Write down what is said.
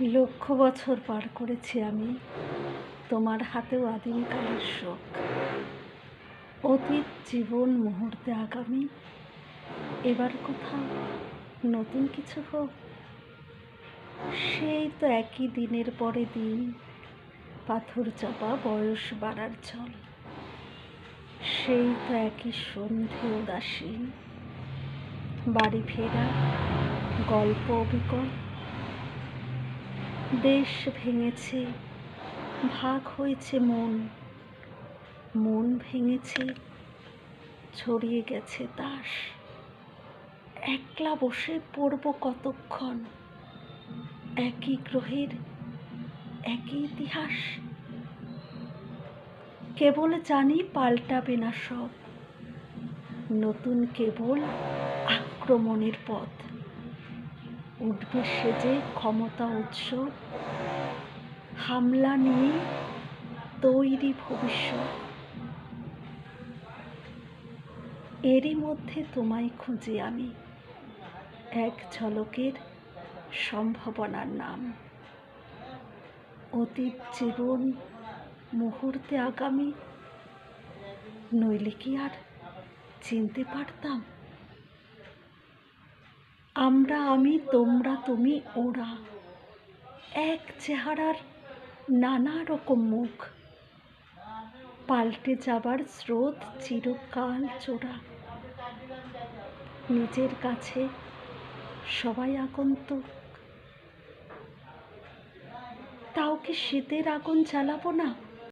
লক্ষ বছর পার করেছি আমি, তোমার হাতেও আদিমকালের শোক। অতীত জীবন মুহূর্তে আগামী, এবার কোথাও নতুন কিছু হোক। সেই তো একই দিনের পরে দিন, পাথর চাপা বয়স বাড়ার চল। সেই তো একই সন্ধে উদাসীন, বাড়ি ফেরা গল্প অবিকল। দেশ ভেঙেছে, ভাগ হয়েছে মন, মন ভেঙেছে, ছড়িয়ে গেছে তাস। একলা বসে পড়ব কতক্ষণ, একই গ্রহের একই ইতিহাস। কেবল জানি পাল্টাবে না সব, নতুন কেবল আক্রমণের পথ। উঠবে সেজে ক্ষমতা উৎসব, হামলা নিয়ে তৈরি ভবিষ্যৎ। এরই মধ্যে তোমায় খুঁজি আমি, এক ঝলকের সম্ভাবনার নাম। অতীত জীবন মুহূর্তে আগামী, নইলে কি আর চিনতে পারতাম? আমরা আমি, তোমরা তুমি ওরা, এক চেহারার নানা রকম মুখ। পাল্টে যাবার স্রোত চিরকাল চোরা। নিজের কাছে সবাই আগন্তুক। তাও কি শীতের আগুন জ্বালাবো না?